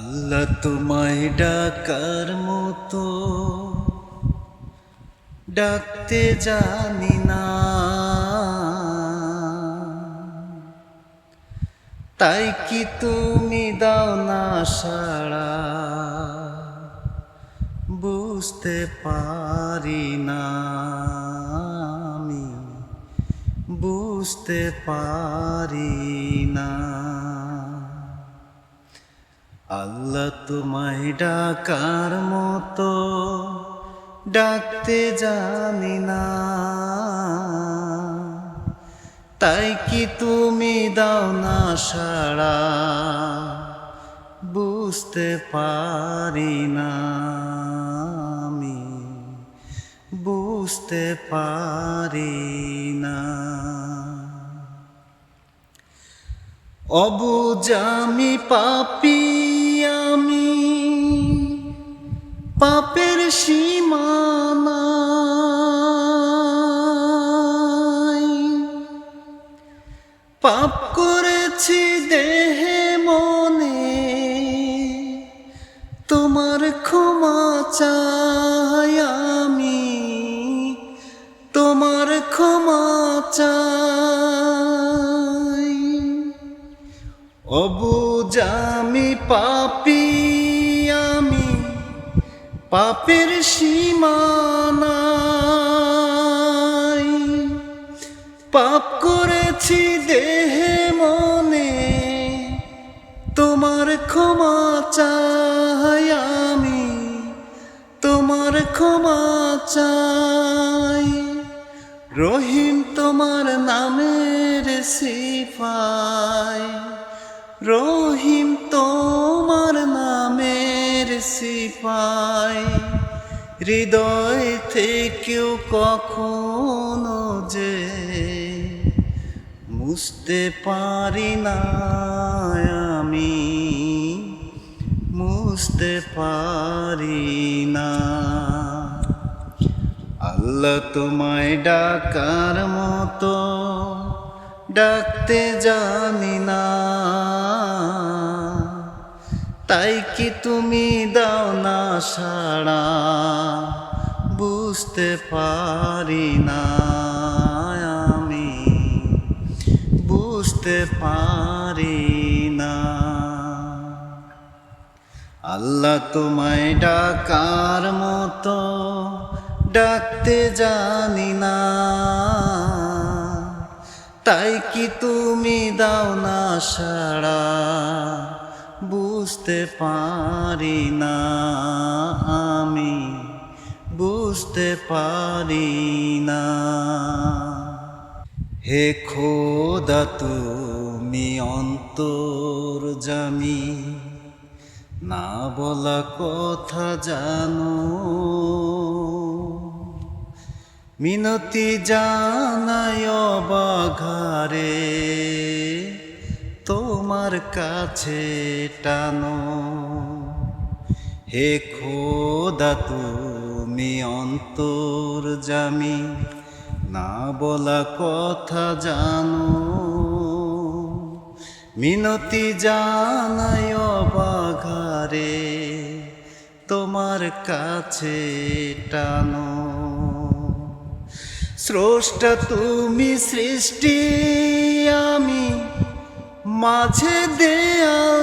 আল্লাহ তোমায় ডাকার মতো ডাকতে জানি না, তাই কি তুমি দাও না সাড়া, বুঝতে পারি না আমি, বুঝতে পারি না। আল্লাহ তোমায় ডাকার মতো ডাকতে জানি না, তাই কি তুমি দাও না সাড়া, বুঝতে পারি না আমি, বুঝতে পারি না। অবুঝ আমি পাপী, আমি পাপের সীমানায়, পাপ করেছি দেহে মনে, তোমার ক্ষমা চাই আমি, তোমার ক্ষমা চাই। অবুঝ আমি পাপী, আমি পাপের সীমানায়, পাপ করেছি দেহে মনে, তোমার ক্ষমা চাই আমি, তোমার ক্ষমা চাই। রহিম তোমার নামের সিফায়, রহিম তোমার নামের সিফায়, হৃদয় থেকেও কখনো যে মুছতে পারি না আমি, মুছতে পারি না। আল্লাহ তোমায় ডাকার মতো ডাকতে জানি না, তাই কি তুমি দাও না সাড়া, বুঝতে পারি না আমি, বুঝতে পারি না। আল্লাহ তোমায় ডাকার মতো ডাকতে জানি না, তাই কি তুমি দাও না সাড়া, বুঝতে পারি না আমি, বুঝতে পারি না। হে খোদা তুমি অন্তর্যামী, না বলা কথা জানো, মিনতি জানায় বাঘারে তোমার কাছে টানো। হে খোদা তুমি অন্তর্যামী, না বলা কথা জানো, মিনতি জানায় বাঘারে তোমার কাছে টানো। স্রষ্টা তুমি সৃষ্টি, আমি মাঝে দেয়াল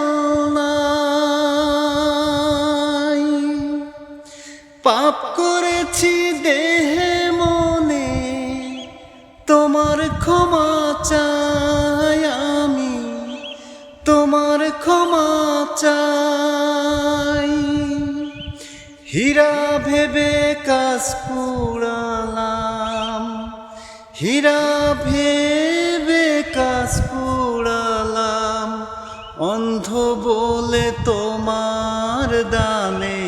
নাই, পাপ করেছি দেহে মনে, তোমার ক্ষমা চাই আমি, তোমার ক্ষমা চাই। হীরা ভেবে কাজ পুড়ালাম, হীরা ভেবে কাজ পুড়ালাম, অন্ধ বলে তোমার দানে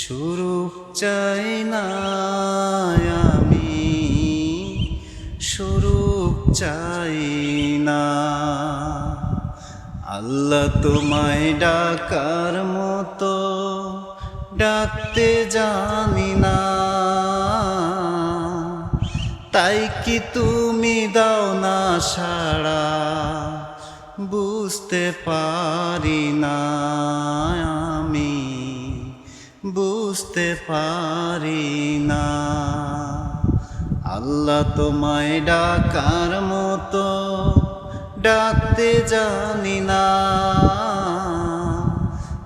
স্বরূপ চাই না আমি, স্বরূপ চাই না। আল্লাহ তোমায় ডাকার মতো ডাকতে জানি না, তাই কি তুমি দাও না সাড়া, বুঝতে পারি না আমি, বুঝতে পারি না। আল্লাহ তোমায় ডাকার মতো ডাকতে জানি না,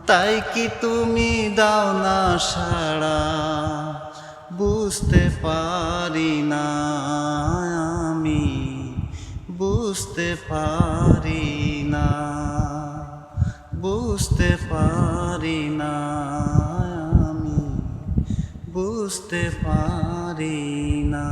তাই কি তুমি দাও না সাড়া, বুঝতে পারি না আমি, বুঝতে পারি না, বুঝতে পারি না আমি, বুঝতে পারি না।